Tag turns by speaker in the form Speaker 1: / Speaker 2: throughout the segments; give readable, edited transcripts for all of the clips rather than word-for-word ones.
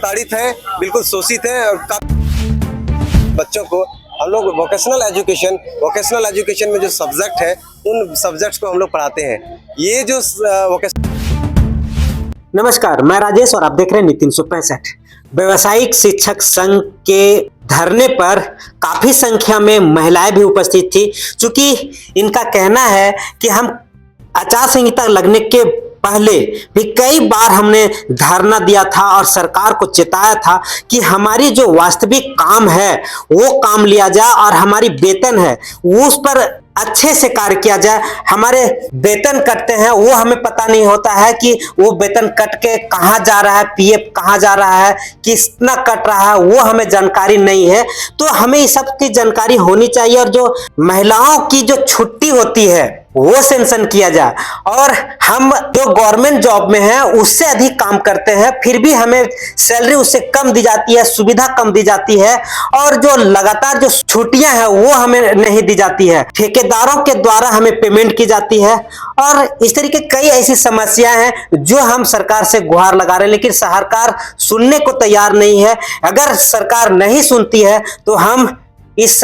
Speaker 1: प्रताड़ित है, बिल्कुल शोषित है। और बच्चों को हम लोग वोकेशनल एजुकेशन में जो सब्जेक्ट है उन सब्जेक्ट्स को हम लोग पढ़ाते हैं। ये जो
Speaker 2: नमस्कार, मैं राजेश और आप देख रहे हैं नीति 365। व्यावसायिक शिक्षक संघ के धरने पर काफी संख्या में महिलाएं भी उपस्थित थी। चूंकि इनका कहना है कि हम आचार संहिता लगने के पहले भी कई बार हमने धरना दिया था और सरकार को चेताया था कि हमारी जो वास्तविक काम है वो काम लिया जाए और हमारी वेतन है उस पर अच्छे से कार्य किया जाए। हमारे वेतन कटते हैं, वो हमें पता नहीं होता है कि वो वेतन कट के कहाँ जा रहा है, पीएफ कहाँ जा रहा है, कितना कट रहा है, वो हमें जानकारी नहीं है। तो हमें इस सब की जानकारी होनी चाहिए और जो महिलाओं की जो छुट्टी होती है वो सेंक्शन किया जाए। और हम जो गवर्नमेंट जॉब में हैं उससे अधिक काम करते हैं, फिर भी हमें सैलरी उससे कम दी जाती है, सुविधा कम दी जाती है और जो लगातार जो छुट्टियां हैं वो हमें नहीं दी जाती है। ठेकेदारों के द्वारा हमें पेमेंट की जाती है और इस तरीके कई ऐसी समस्याएं हैं जो हम सरकार से गुहार लगा रहे हैं, लेकिन सरकार सुनने को तैयार नहीं है। अगर सरकार नहीं सुनती है तो हम इस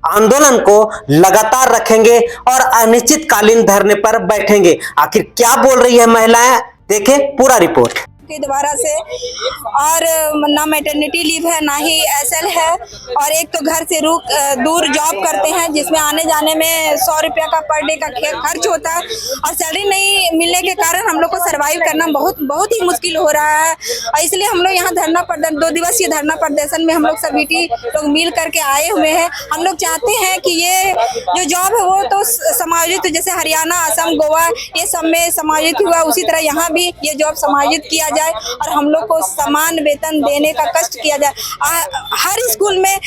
Speaker 2: आंदोलन को लगातार रखेंगे और अनिश्चितकालीन धरने पर बैठेंगे। आखिर क्या बोल रही है महिलाएं, देखें पूरा रिपोर्ट
Speaker 3: के द्वारा से। और ना मैटरनिटी लीव है, ना ही एसएल है, और एक तो घर से दूर जॉब करते हैं जिसमें आने जाने में 100 रुपया का पर डे का खर्च होता है और सैलरी नहीं मिलने के कारण हम लोग को सर्वाइव करना बहुत ही मुश्किल हो रहा है। और इसलिए हम लोग यहाँ धरना प्रदर्शन 2 दिवसीय धरना प्रदर्शन में हम लोग सभी लोग मिल करके आए हुए हैं। हम लोग चाहते हैं कि ये जो जॉब है वो तो समायोजित, जैसे हरियाणा, असम, गोवा ये सब में समायोजित हुआ, उसी तरह यहाँ भी ये जॉब समायोजित किया जाए और हम लोग को समान वेतन देने का कष्ट किया जाए। हर स्कूल में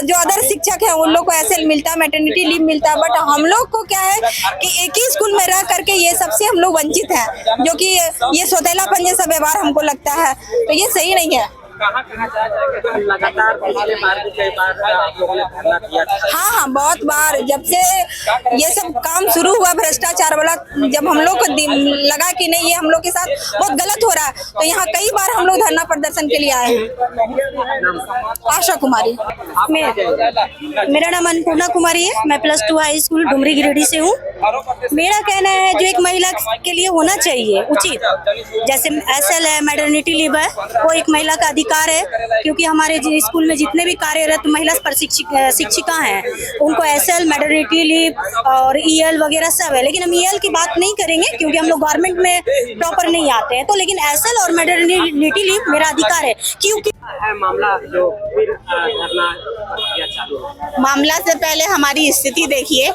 Speaker 3: जो अदर शिक्षक है उन लोग को एसएल मिलता है, मैटरनिटी लीव मिलता है, बट हम लोग को क्या है कि एक ही स्कूल में रह करके ये सबसे हम लोग वंचित हैं, जो कि ये सौतेलापन जैसा व्यवहार हमको लगता है, तो ये सही नहीं है।
Speaker 2: लगातार पिछले बार भी कई बार आप लोगों ने धरना दिया था।
Speaker 3: हाँ, बहुत बार जब से ये सब काम शुरू हुआ भ्रष्टाचार वाला, जब हम लोग को लगा कि नहीं ये हम लोग के साथ बहुत गलत हो रहा है, तो यहाँ कई बार हम लोग धरना प्रदर्शन के लिए आए हैं। आशा कुमारी, मेरा नाम अन्नपूर्णा कुमारी है, मैं +2 हाई स्कूल डुमरी गिरिडीह से हूँ। मेरा कहना है जो एक महिला के लिए होना चाहिए उचित, जैसे एसएल है, मैटरनिटी लीव है, वो एक महिला का अधिकार है, क्योंकि हमारे स्कूल में जितने भी कार्यरत महिला शिक्षिका हैं उनको एसएल, मैटरनिटी लीव और ईएल वगैरह सब है। लेकिन हम ईएल की बात नहीं करेंगे क्योंकि हम लोग गवर्नमेंट में प्रॉपर नहीं आते हैं, तो लेकिन एसएल और मैटरनिटी लीव मेरा अधिकार है। क्योंकि
Speaker 2: मामला जो फिर धरना किया चालू,
Speaker 4: मामला से पहले हमारी स्थिति देखिए,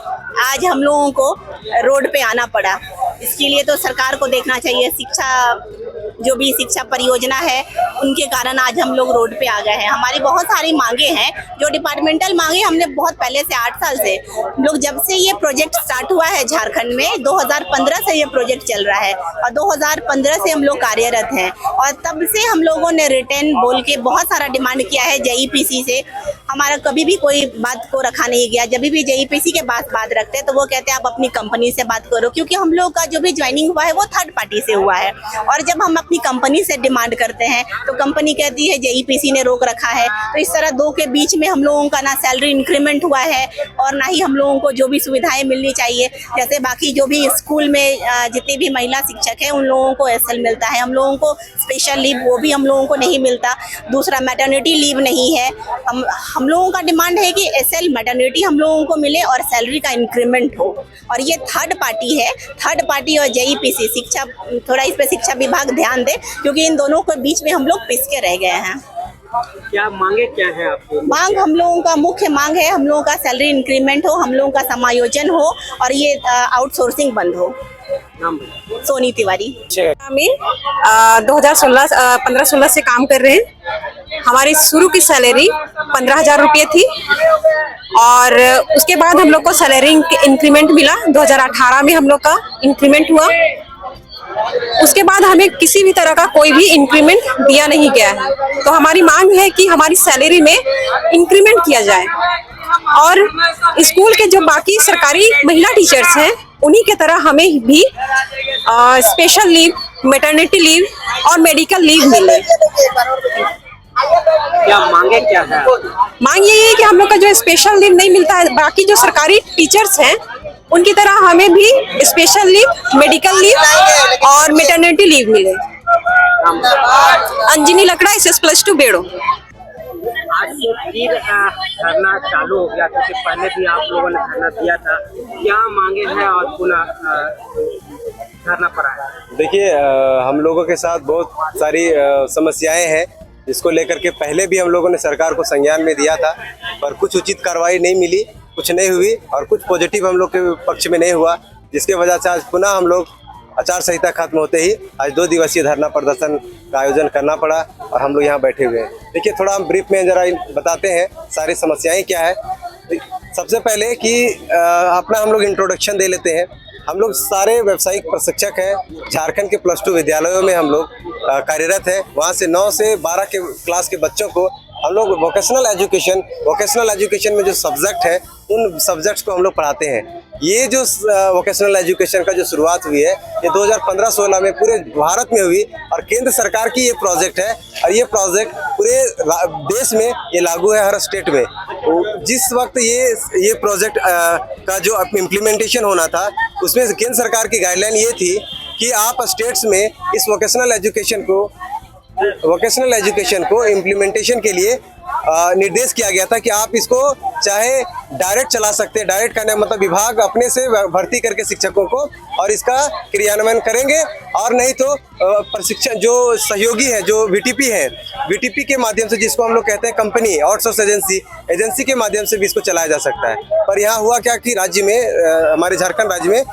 Speaker 4: आज हम लोगों को रोड पे आना पड़ा। इसके लिए तो सरकार को देखना चाहिए। जो भी शिक्षा परियोजना है उनके कारण आज हम लोग रोड पे आ गए हैं। हमारी बहुत सारी मांगे हैं जो डिपार्टमेंटल मांगे हमने बहुत पहले से 8 साल से लोग, जब से ये प्रोजेक्ट स्टार्ट हुआ है झारखंड में 2015 से ये प्रोजेक्ट चल रहा है और 2015 से हम लोग कार्यरत हैं और तब से हम लोगों ने रिटर्न बोल के बहुत सारा डिमांड किया है। जेईपीसी से हमारा कभी भी कोई बात को रखा नहीं गया। जब भी जेईपीसी के बात रखते हैं तो वो कहते हैं आप अपनी कंपनी से बात करो, क्योंकि हम लोग का जो भी ज्वाइनिंग हुआ है वो थर्ड पार्टी से हुआ है। और जब हम अपनी कंपनी से डिमांड करते हैं तो कंपनी कहती है जेईपीसी ने रोक रखा है। तो इस तरह दो के बीच में हम लोगों का ना सैलरी इंक्रीमेंट हुआ है और ना ही हम लोगों को जो भी सुविधाएं मिलनी चाहिए, जैसे बाकी जो भी स्कूल में जितनी भी महिला शिक्षक है उन लोगों को एसएल मिलता है, हम लोगों को स्पेशल लीव वो भी हम लोगों को नहीं मिलता। दूसरा मैटरनिटी लीव नहीं है। हम लोगों का डिमांड है कि एसएल मैटरनिटी हम लोगों को मिले और सैलरी का इंक्रीमेंट हो। और ये थर्ड पार्टी है, थर्ड पार्टी और जेईपीसी शिक्षा, थोड़ा इस पे शिक्षा विभाग ध्यान दे, क्योंकि इन दोनों के बीच में हम लोग पिस के रह गए हैं।
Speaker 2: क्या मांगे क्या है आपको?
Speaker 4: मांग हम लोगों का मुख्य मांग है हम लोगों का सैलरी इंक्रीमेंट हो, हम लोगों का समायोजन हो और ये आउटसोर्सिंग बंद हो। सोनी तिवारी,
Speaker 5: 2015-16 से काम कर रहे हैं। हमारी शुरू की सैलरी 15,000 रुपये थी और उसके बाद हम लोग को सैलरी इंक्रीमेंट मिला। 2018 में हम लोग का इंक्रीमेंट हुआ। उसके बाद हमें किसी भी तरह का कोई भी इंक्रीमेंट दिया नहीं गया है। तो हमारी मांग है कि हमारी सैलरी में इंक्रीमेंट किया जाए और स्कूल के जो बाकी सरकारी महिला टीचर्स हैं उन्हीं के तरह हमें भी स्पेशल लीव, मैटरनिटी लीव और मेडिकल लीव मिले।
Speaker 2: क्या मांगे क्या है?
Speaker 5: मांग यही है कि हम लोग का जो स्पेशल लीव नहीं मिलता है, बाकी जो सरकारी टीचर्स हैं उनकी तरह हमें भी स्पेशल लीव, मेडिकल लीव और मैटरनिटी लीव मिले। अंजनी लकड़ा, SS+2 बेड़ो।
Speaker 2: आज से फिर धरना चालू हो गया, क्योंकि पहले भी आप लोगों ने धरना दिया था। क्या मांगे हैं और पुनः धरना पर आए?
Speaker 1: देखिए, हम लोगों के साथ बहुत सारी समस्याएं हैं, जिसको लेकर के पहले भी हम लोगों ने सरकार को संज्ञान में दिया था, पर कुछ उचित कार्रवाई नहीं मिली, कुछ नहीं हुई और कुछ पॉजिटिव हम लोग के पक्ष में नहीं हुआ, जिसके वजह से आज पुनः हम लोग आचार संहिता खत्म होते ही आज 2 दिवसीय धरना प्रदर्शन का आयोजन करना पड़ा और हम लोग यहाँ बैठे हुए हैं। देखिए, थोड़ा हम ब्रीफ में जरा बताते हैं सारी समस्याएं क्या है। सबसे पहले कि अपना हम लोग इंट्रोडक्शन दे लेते हैं। हम लोग सारे व्यावसायिक प्रशिक्षक हैं, झारखंड के +2 विद्यालयों में हम लोग कार्यरत हैं। वहाँ से 9 से 12 के क्लास के बच्चों को हम लोग वोकेशनल एजुकेशन में जो सब्जेक्ट है उन सब्जेक्ट्स को हम लोग पढ़ाते हैं। ये जो वोकेशनल एजुकेशन का जो शुरुआत हुई है ये 2015-16 में पूरे भारत में हुई और केंद्र सरकार की ये प्रोजेक्ट है और ये प्रोजेक्ट पूरे देश में ये लागू है, हर स्टेट में। जिस वक्त ये प्रोजेक्ट का जो इम्प्लीमेंटेशन होना था उसमें केंद्र सरकार की गाइडलाइन ये थी कि आप स्टेट्स में इस वोकेशनल एजुकेशन को इम्प्लीमेंटेशन के लिए निर्देश किया गया था कि आप इसको चाहे डायरेक्ट चला सकते हैं। डायरेक्ट करने मतलब विभाग अपने से भर्ती करके शिक्षकों को और इसका क्रियान्वयन करेंगे, और नहीं तो प्रशिक्षण जो सहयोगी है, जो VTP है, VTP के माध्यम से, जिसको हम लोग कहते हैं कंपनी आउटसोर्स एजेंसी के माध्यम से भी इसको चलाया जा सकता है। पर यहाँ हुआ क्या कि राज्य में, हमारे झारखंड राज्य में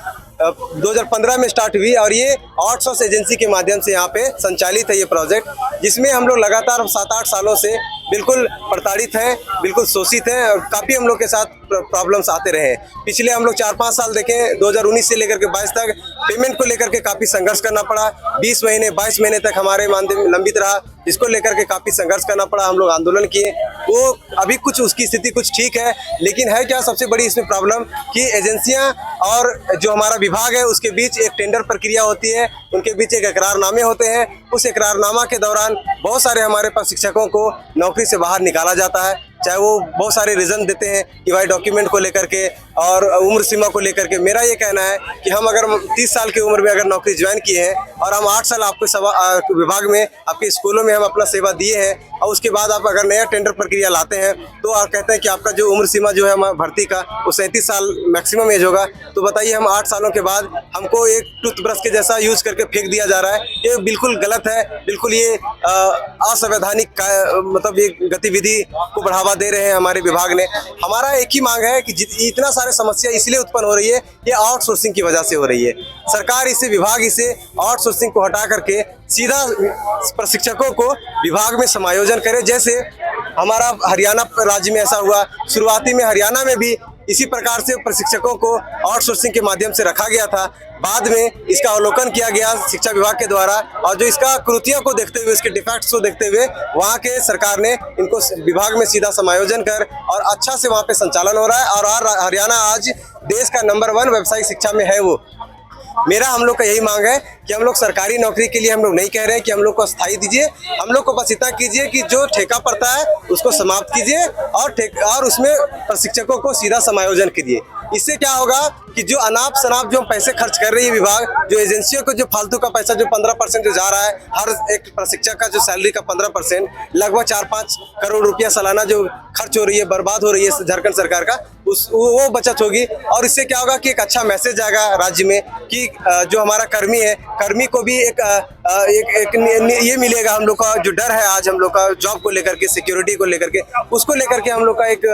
Speaker 1: 2015 में स्टार्ट हुई और ये आउटसोर्स एजेंसी के माध्यम से यहाँ पे संचालित है ये प्रोजेक्ट, जिसमें हम लोग लगातार 7-8 सालों से बिल्कुल प्रताड़ित हैं, बिल्कुल शोषित हैं और काफ़ी हम लोग के साथ प्रॉब्लम्स आते रहे। पिछले हम लोग 4-5 साल देखें, 2019 से लेकर के 22 तक पेमेंट को लेकर के काफ़ी संघर्ष करना पड़ा। 20 महीने 22 महीने तक हमारे मानदेय लंबित रहा, जिसको लेकर के काफ़ी संघर्ष करना पड़ा। हम लोग आंदोलन किए, वो अभी कुछ उसकी स्थिति कुछ ठीक है, लेकिन है क्या सबसे बड़ी इसमें प्रॉब्लम कि एजेंसियां और जो हमारा विभाग है उसके बीच एक टेंडर प्रक्रिया होती है, उनके बीच एक इकरारनामे होते हैं। उस इकरारनामा के दौरान बहुत सारे हमारे पास शिक्षकों को नौकरी से बाहर निकाला जाता है, चाहे वो बहुत सारे रीज़न देते हैं कि भाई डॉक्यूमेंट को लेकर के और उम्र सीमा को लेकर के। मेरा ये कहना है कि हम अगर 30 साल की उम्र में अगर नौकरी ज्वाइन किए हैं और हम 8 साल आपके विभाग में, आपके स्कूलों में हम अपना सेवा दिए हैं और उसके बाद आप अगर नया टेंडर प्रक्रिया लाते हैं तो आप कहते हैं कि आपका जो उम्र सीमा जो है हमारा भर्ती का वो 37 साल मैक्सिमम एज होगा, तो बताइए हम 8 सालों के बाद हमको एक टूथब्रश के जैसा यूज करके फेंक दिया जा रहा है। ये बिल्कुल गलत है, बिल्कुल ये असंवैधानिक मतलब ये गतिविधि को बढ़ावा दे रहे हैं हमारे विभाग ने। हमारा एक ही मांग है कि इतना सारे समस्या इसलिए उत्पन्न हो रही है, ये आउटसोर्सिंग की वजह से हो रही है। सरकार विभाग इसे आउटसोर्सिंग को हटा करके सीधा प्रशिक्षकों को विभाग में समायोजन करे। जैसे हमारा हरियाणा राज्य में ऐसा हुआ, शुरुआती में हरियाणा में भी इसी प्रकार से प्रशिक्षकों को आउटसोर्सिंग के माध्यम से रखा गया था। बाद में इसका अवलोकन किया गया शिक्षा विभाग के द्वारा और जो इसका कृतियों को देखते हुए, इसके डिफेक्ट्स को देखते हुए वहाँ के सरकार ने इनको विभाग में सीधा समायोजन कर और अच्छा से वहाँ पे संचालन हो रहा है और हरियाणा आज देश का नंबर 1 व्यावसायिक शिक्षा में है। वो मेरा हम लोग का यही मांग है कि हम लोग सरकारी नौकरी के लिए हम लोग नहीं कह रहे हैं कि हम लोग को स्थायी दीजिए, हम लोग को बस इतना कीजिए कि जो ठेका पड़ता है उसको समाप्त कीजिए और उसमें प्रशिक्षकों को सीधा समायोजन कीजिए। इससे क्या होगा कि जो अनाप शनाप जो पैसे खर्च कर रही है विभाग, जो एजेंसियों को जो फालतू का पैसा जो 15% जो जा रहा है, हर एक प्रशिक्षक का जो सैलरी का 15%, लगभग 4-5 करोड़ रुपया सालाना जो खर्च हो रही है, बर्बाद हो रही है झारखंड सरकार का, वो बचत होगी। और इससे क्या होगा कि एक अच्छा मैसेज जाएगा राज्य में कि जो हमारा कर्मी है, कर्मी को भी एक ये मिलेगा, हम लोग का जो डर है आज हम लोग का जॉब को लेकर के, सिक्योरिटी को लेकर के, उसको लेकर के हम लोग का एक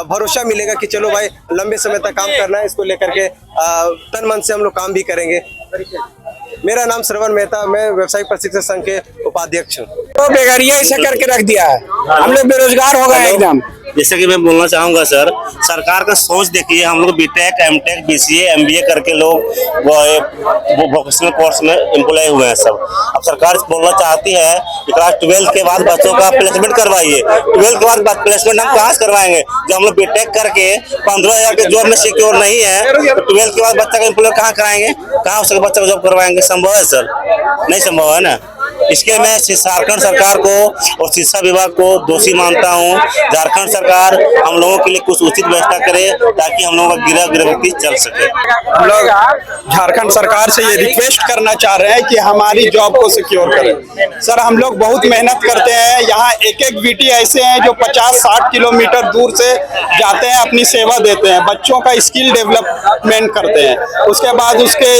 Speaker 1: भरोसा मिलेगा कि चलो भाई लंबे समय तक काम करना है, इसको लेकर के तन मन से हम लोग काम भी करेंगे। मेरा नाम श्रवण मेहता, मैं व्यवसायिक प्रशिक्षक संघ के उपाध्यक्ष हूँ।
Speaker 6: तो बेगारिया ऐसा करके रख दिया है, हम लोग बेरोजगार हो गए एकदम।
Speaker 7: जैसे कि मैं बोलना चाहूंगा सर, सरकार का सोच देखिए, हम लोग बीटेक, एमटेक, बीसीए, एमबीए करके लोग वो वोकेशनल कोर्स में एम्प्लॉय हुए हैं सब। अब सरकार बोलना चाहती है कि क्लास 12 के बाद बच्चों का प्लेसमेंट करवाइए। 12 के बाद प्लेसमेंट हम कहाँ से करवाएंगे जब हम लोग बीटेक करके 15,000 के जॉब में सिक्योर नहीं है, तो 12 के बाद बच्चा का एम्प्लॉय कहाँ कराएंगे, कहाँ उसके बच्चा को जॉब करवाएंगे? संभव है सर? नहीं संभव है ना। इसके मैं झारखंड सरकार को और शिक्षा विभाग को दोषी मानता हूँ। झारखंड सरकार हम लोगों के लिए कुछ उचित व्यवस्था करे ताकि हम लोगों का गृहवृत्ति चल सके।
Speaker 6: हम लोग झारखंड सरकार से ये रिक्वेस्ट करना चाह रहे हैं कि हमारी जॉब को सिक्योर करें। सर हम लोग बहुत मेहनत करते हैं, यहाँ एक एक बीटी ऐसे हैं जो 50-60 किलोमीटर दूर से जाते हैं, अपनी सेवा देते हैं, बच्चों का स्किल डेवलपमेंट करते हैं, उसके बाद उसके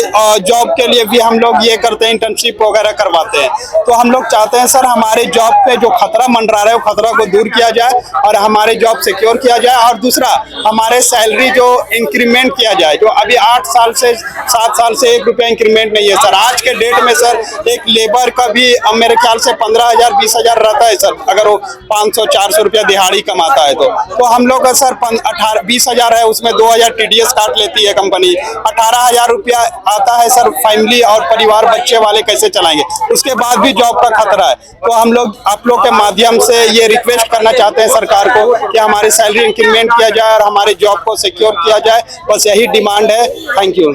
Speaker 6: जॉब के लिए भी हम लोग ये करते हैं, इंटर्नशिप वगैरह करवाते हैं। तो हम लोग चाहते हैं सर हमारे जॉब पे जो खतरा मंडरा रहा है वो खतरा को दूर किया जाए और हमारे जॉब सिक्योर किया जाए। और दूसरा हमारे सैलरी जो इंक्रीमेंट किया जाए, जो अभी 8 साल से 7 साल से 1 रुपया इंक्रीमेंट नहीं है सर। आज के डेट में सर एक लेबर का भी मेरे ख्याल से 15,000-20,000 रहता है सर, अगर वो 500-400 रुपया दिहाड़ी कमाता है तो हम लोग का सर 20,000 है, उसमें 2,000 TDS काट लेती है कंपनी, 18,000 रुपया आता है सर। फैमिली और परिवार बच्चे वाले कैसे चलाएंगे, उसके बाद भी जॉब का खतरा है। तो हम लोग आप लोग के माध्यम से ये रिक्वेस्ट करना चाहते हैं सरकार को कि हमारी सैलरी इंक्रीमेंट किया जाए और हमारे जॉब को सिक्योर किया जाए, बस यही डिमांड है। Thank you.